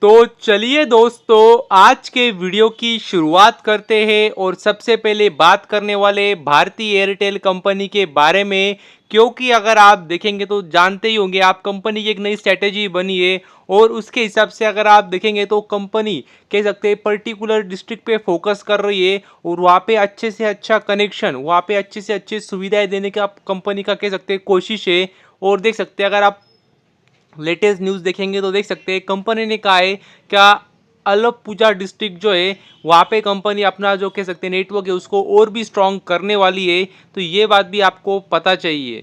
तो चलिए दोस्तों, आज के वीडियो की शुरुआत करते हैं और सबसे पहले बात करने वाले भारतीय एयरटेल कंपनी के बारे में। क्योंकि अगर आप देखेंगे तो जानते ही होंगे आप, कंपनी की एक नई स्ट्रेटेजी बनी है और उसके हिसाब से अगर आप देखेंगे तो कंपनी कह सकते हैं पर्टिकुलर डिस्ट्रिक्ट पे फोकस कर रही है और वहाँ पे अच्छे से अच्छा कनेक्शन, वहाँ पे अच्छे से अच्छी सुविधाएं देने का कंपनी का कह सकते हैं कोशिश है। और देख सकते हैं अगर आप लेटेस्ट न्यूज़ देखेंगे तो देख सकते हैं कंपनी ने कहा है क्या अलपुजा डिस्ट्रिक्ट जो है वहाँ पे कंपनी अपना जो कह सकते हैं नेटवर्क है उसको और भी स्ट्रॉन्ग करने वाली है। तो ये बात भी आपको पता चाहिए।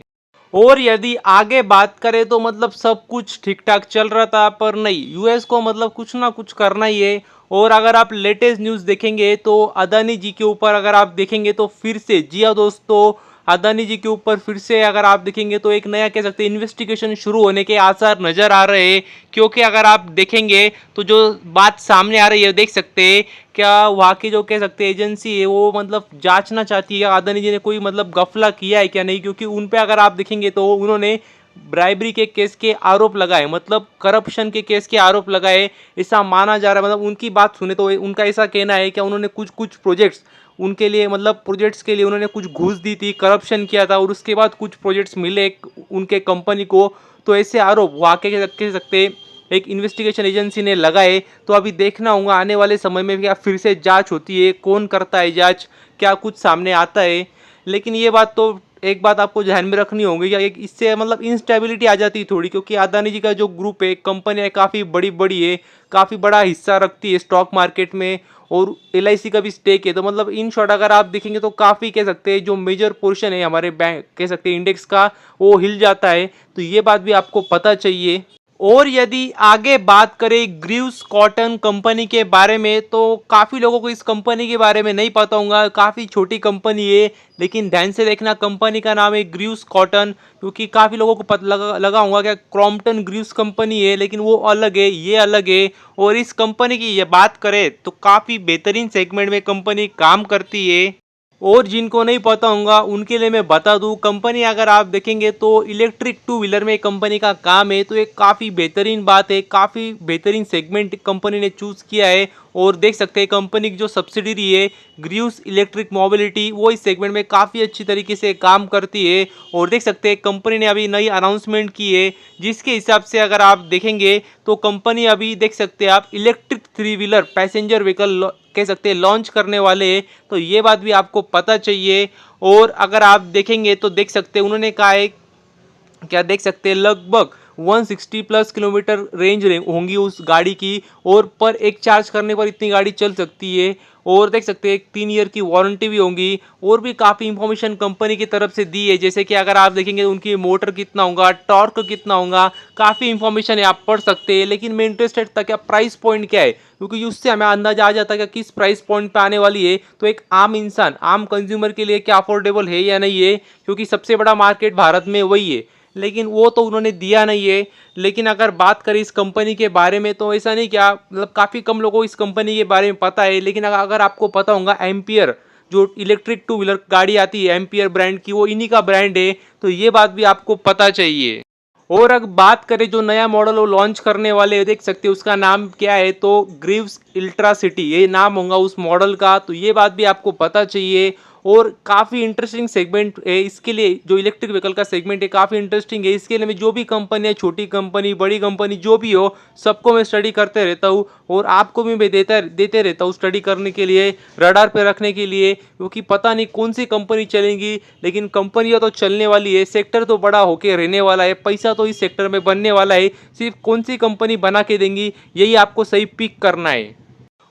और यदि आगे बात करें तो मतलब सब कुछ ठीक ठाक चल रहा था, पर नहीं, यूएस को मतलब कुछ ना कुछ करना ही है। और अगर आप लेटेस्ट न्यूज़ देखेंगे तो अदानी जी के ऊपर अगर आप देखेंगे तो फिर से, जी हाँ दोस्तों, अदानी जी के ऊपर फिर से अगर आप देखेंगे तो एक नया कह सकते हैं इन्वेस्टिगेशन शुरू होने के आसार नजर आ रहे हैं। क्योंकि अगर आप देखेंगे तो जो बात सामने आ रही है देख सकते हैं क्या वहाँ की जो कह सकते हैं एजेंसी है वो मतलब जांचना चाहती है अदानी जी ने कोई मतलब गफला किया है क्या नहीं। क्योंकि उन पे अगर आप देखेंगे तो उन्होंने ब्राइबरी के केस के आरोप लगाए, मतलब करप्शन के केस के आरोप लगाए, ऐसा माना जा रहा है। मतलब उनकी बात सुने तो उनका ऐसा कहना है कि उन्होंने कुछ कुछ प्रोजेक्ट्स उनके लिए, मतलब प्रोजेक्ट्स के लिए उन्होंने कुछ घूस दी थी, करप्शन किया था और उसके बाद कुछ प्रोजेक्ट्स मिले उनके कंपनी को। तो ऐसे आरोप वाकई कह सकते एक इन्वेस्टिगेशन एजेंसी ने लगाए। तो अभी देखना होगा आने वाले समय में क्या फिर से जांच होती है, कौन करता है जांच, क्या कुछ सामने आता है। लेकिन ये बात तो एक बात आपको ध्यान में रखनी होगी कि एक इससे मतलब इंस्टेबिलिटी आ जाती है थोड़ी। क्योंकि अदानी जी का जो ग्रुप है, कंपनियाँ काफ़ी बड़ी बड़ी है, काफ़ी बड़ा हिस्सा रखती है स्टॉक मार्केट में और एलआईसी का भी स्टेक है। तो मतलब इन शॉर्ट अगर आप देखेंगे तो काफ़ी कह सकते हैं जो मेजर पोर्शन है हमारे बैंक कह सकते हैं इंडेक्स का, वो हिल जाता है। तो ये बात भी आपको पता चाहिए। और यदि आगे बात करें ग्रीव्स कॉटन कंपनी के बारे में तो काफ़ी लोगों को इस कंपनी के बारे में नहीं पता होगा। काफ़ी छोटी कंपनी है, लेकिन ध्यान से देखना, कंपनी का नाम है ग्रीव्स कॉटन। क्योंकि काफ़ी लोगों को पता लगा होगा क्या क्रॉम्पटन ग्रीव्स कंपनी है, लेकिन वो अलग है, ये अलग है। और इस कंपनी की ये बात करें तो काफ़ी बेहतरीन सेगमेंट में कंपनी काम करती है। और जिनको नहीं पता होगा उनके लिए मैं बता दूं, कंपनी अगर आप देखेंगे तो इलेक्ट्रिक टू व्हीलर में कंपनी का काम है। तो एक काफ़ी बेहतरीन बात है, काफ़ी बेहतरीन सेगमेंट कंपनी ने चूज़ किया है। और देख सकते हैं कंपनी की जो सब्सिडरी है ग्रीव्स इलेक्ट्रिक मोबिलिटी, वो इस सेगमेंट में काफ़ी अच्छी तरीके से काम करती है। और देख सकते हैं कंपनी ने अभी नई अनाउंसमेंट की है, जिसके हिसाब से अगर आप देखेंगे तो कंपनी अभी देख सकते हैं आप electric three wheeler passenger vehicle कह सकते हैं लॉन्च करने वाले हैं। तो ये बात भी आपको पता चाहिए। और अगर आप देखेंगे तो देख सकते हैं उन्होंने कहा है क्या, देख सकते हैं लगभग 160 प्लस किलोमीटर रेंज होंगी उस गाड़ी की, और पर एक चार्ज करने पर इतनी गाड़ी चल सकती है। और देख सकते हैं एक 3 ईयर की वारंटी भी होगी। और भी काफ़ी इंफॉर्मेशन कंपनी की तरफ से दी है, जैसे कि अगर आप देखेंगे उनकी मोटर कितना होगा, टॉर्क कितना होगा, काफ़ी इंफॉर्मेशन है, आप पढ़ सकते हैं। लेकिन मैं इंटरेस्टेड था क्या प्राइस पॉइंट क्या है, क्योंकि उससे हमें अंदाजा आ जाता है कि किस प्राइस पॉइंट पे आने वाली है। तो एक आम इंसान, आम कंज्यूमर के लिए क्या अफोर्डेबल है या नहीं है, क्योंकि सबसे बड़ा मार्केट भारत में वही है। लेकिन वो तो उन्होंने दिया नहीं है। लेकिन अगर बात करें इस कंपनी के बारे में तो ऐसा नहीं क्या, मतलब काफ़ी कम लोगों को इस कंपनी के बारे में पता है। लेकिन अगर आपको पता होगा एम्पियर जो इलेक्ट्रिक टू व्हीलर गाड़ी आती है एम्पियर ब्रांड की, वो इन्हीं का ब्रांड है। तो ये बात भी आपको पता चाहिए। और अगर बात करें जो नया मॉडल वो लॉन्च करने वाले देख सकते हैं उसका नाम क्या है, तो ग्रीव्स अल्ट्रा सिटी ये नाम होगा उस मॉडल का। तो ये बात भी आपको पता चाहिए। और काफ़ी इंटरेस्टिंग सेगमेंट है इसके लिए, जो इलेक्ट्रिक व्हीकल का सेगमेंट है काफ़ी इंटरेस्टिंग है। इसके लिए मैं जो भी कंपनी है, छोटी कंपनी बड़ी कंपनी जो भी हो, सबको मैं स्टडी करते रहता हूँ और आपको भी मैं देते रहता हूँ स्टडी करने के लिए, रडार पे रखने के लिए। क्योंकि पता नहीं कौन सी कंपनी चलेगी, लेकिन कंपनियाँ तो चलने वाली है, सेक्टर तो बड़ा होके रहने वाला है, पैसा तो इस सेक्टर में बनने वाला है। सिर्फ कौन सी कंपनी बना के देंगी यही आपको सही पिक करना है।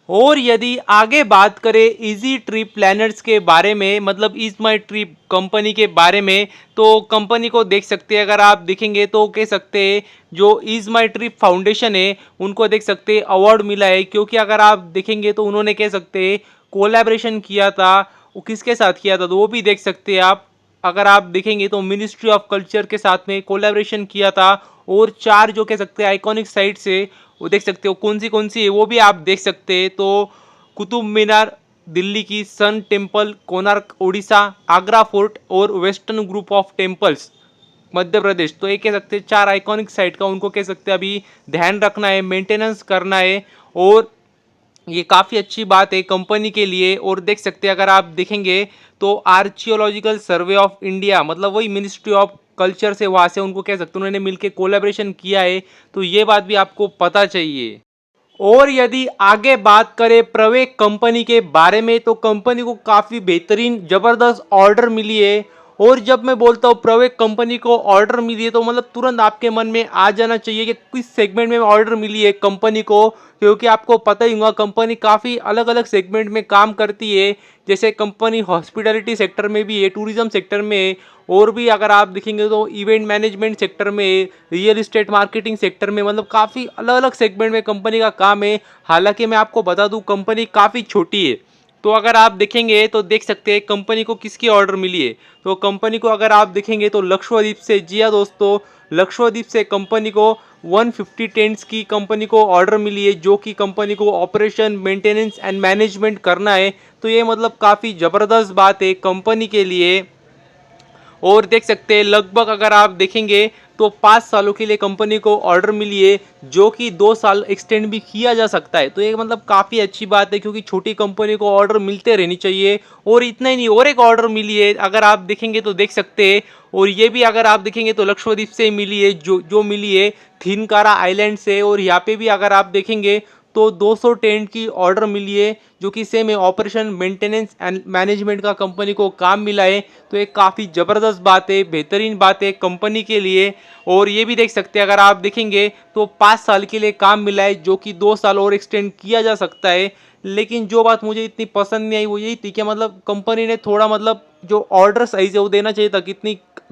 और यदि आगे बात करें इजी ट्रिप प्लानर्स के बारे में, मतलब इज माई ट्रिप कंपनी के बारे में, तो कंपनी को देख सकते हैं अगर आप देखेंगे तो कह सकते हैं जो इज माई ट्रिप फाउंडेशन है उनको देख सकते हैं अवार्ड मिला है। क्योंकि अगर आप देखेंगे तो उन्होंने कह सकते हैं कोलैबोरेशन किया था, वो किसके साथ किया था तो वो भी देख सकते हैं आप। अगर आप देखेंगे तो मिनिस्ट्री ऑफ कल्चर के साथ में कोलैबोरेशन किया था। और 4 जो कह सकते हैं आइकॉनिक साइट्स है वो देख सकते हो कौन सी है वो भी आप देख सकते हैं। तो कुतुब मीनार दिल्ली की, sun temple Konark Orissa, Agra fort और western group of temples, Madhya Pradesh. तो ये कह सकते हैं 4 आइकॉनिक साइट का उनको कह सकते हैं अभी ध्यान रखना है, मेंटेनेंस करना है, और ये काफ़ी अच्छी बात है कंपनी के लिए। और देख सकते हैं अगर आप देखेंगे तो आर्कियोलॉजिकल सर्वे ऑफ इंडिया, मतलब वही मिनिस्ट्री ऑफ कल्चर से, वहाँ से उनको कह सकते हैं उन्होंने मिलकर कोलैबोरेशन किया है, तो ये बात भी आपको पता चाहिए। और यदि आगे बात करें प्रवेक कंपनी के बारे में, तो कंपनी को काफ़ी बेहतरीन ज़बरदस्त ऑर्डर मिली है। और जब मैं बोलता हूँ प्रवेक कंपनी को ऑर्डर मिली है, तो मतलब तुरंत आपके मन में आ जाना चाहिए कि किस सेगमेंट में ऑर्डर मिली है कंपनी को, क्योंकि आपको पता ही होगा कंपनी काफ़ी अलग अलग सेगमेंट में काम करती है। जैसे कंपनी हॉस्पिटैलिटी सेक्टर में भी है, टूरिज्म सेक्टर में है, और भी अगर आप देखेंगे तो इवेंट मैनेजमेंट सेक्टर में, रियल इस्टेट मार्केटिंग सेक्टर में, मतलब काफ़ी अलग अलग सेगमेंट में कंपनी का काम है। हालांकि मैं आपको बता दूं कंपनी काफ़ी छोटी है। तो अगर आप देखेंगे तो देख सकते हैं कंपनी को किसकी ऑर्डर मिली है। तो कंपनी को अगर आप देखेंगे तो लक्षद्वीप से, जी हाँ दोस्तों, लक्षद्वीप से कंपनी को 150 टेंट्स की कंपनी को ऑर्डर मिली है, जो कि कंपनी को ऑपरेशन, मेंटेनेंस एंड मैनेजमेंट करना है। तो ये मतलब काफ़ी ज़बरदस्त बात है कंपनी के लिए। और देख सकते हैं लगभग अगर आप देखेंगे तो 5 सालों के लिए कंपनी को ऑर्डर मिली है, जो कि 2 साल एक्सटेंड भी किया जा सकता है। तो ये मतलब काफ़ी अच्छी बात है, क्योंकि छोटी कंपनी को ऑर्डर मिलते रहनी चाहिए। और इतना ही नहीं, और एक ऑर्डर मिली है अगर आप देखेंगे तो देख सकते हैं। और ये भी अगर आप देखेंगे तो लक्षद्वीप से मिली है, जो मिली है थिनकारा आइलैंड से। और यहाँ पे भी अगर आप देखेंगे तो 200 टेंट की ऑर्डर मिली है, जो कि सेम है ऑपरेशन, मेंटेनेंस एंड मैनेजमेंट का कंपनी को काम मिला है। तो एक काफ़ी ज़बरदस्त बात है, बेहतरीन बात है कंपनी के लिए। और ये भी देख सकते हैं अगर आप देखेंगे तो 5 साल के लिए काम मिला है, जो कि 2 साल और एक्सटेंड किया जा सकता है। लेकिन जो बात मुझे इतनी पसंद नहीं आई वो यही थी कि मतलब कंपनी ने थोड़ा मतलब जो ऑर्डर सही से वो देना चाहिए था,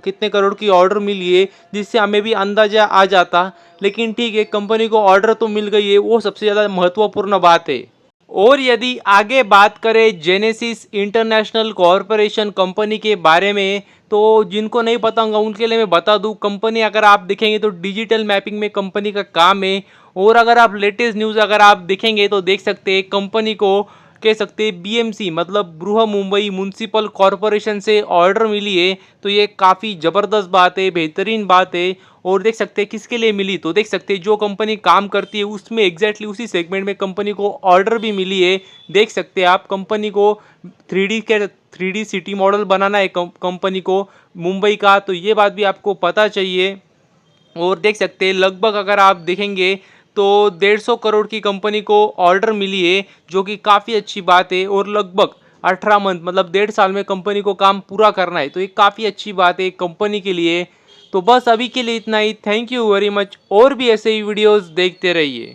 कितने करोड़ की ऑर्डर मिली है, जिससे हमें भी अंदाजा आ जाता। लेकिन ठीक है, कंपनी को ऑर्डर तो मिल गई है, वो सबसे ज़्यादा महत्वपूर्ण बात है। और यदि आगे बात करें जेनेसिस इंटरनेशनल कॉरपोरेशन कंपनी के बारे में, तो जिनको नहीं पता होगा उनके लिए मैं बता दूं, कंपनी अगर आप देखेंगे तो डिजिटल मैपिंग में कंपनी का काम है। और अगर आप लेटेस्ट न्यूज़ अगर आप देखेंगे तो देख सकते हैं कंपनी को कह सकते हैं बीएमसी, मतलब बृहन मुंबई म्यूनसिपल कॉरपोरेशन से ऑर्डर मिली है। तो ये काफ़ी ज़बरदस्त बात है, बेहतरीन बात है। और देख सकते हैं किसके लिए मिली, तो देख सकते हैं जो कंपनी काम करती है उसमें एग्जैक्टली उसी सेगमेंट में कंपनी को ऑर्डर भी मिली है। देख सकते हैं आप कंपनी को 3D सिटी मॉडल बनाना है कंपनी को मुंबई का, तो ये बात भी आपको पता चाहिए। और देख सकते हैं लगभग अगर आप देखेंगे तो 150 करोड़ की कंपनी को ऑर्डर मिली है, जो कि काफ़ी अच्छी बात है। और लगभग 18 मंथ, मतलब 1.5 साल में कंपनी को काम पूरा करना है, तो ये काफ़ी अच्छी बात है कंपनी के लिए। तो बस अभी के लिए इतना ही। थैंक यू वेरी मच, और भी ऐसे ही वीडियोस देखते रहिए।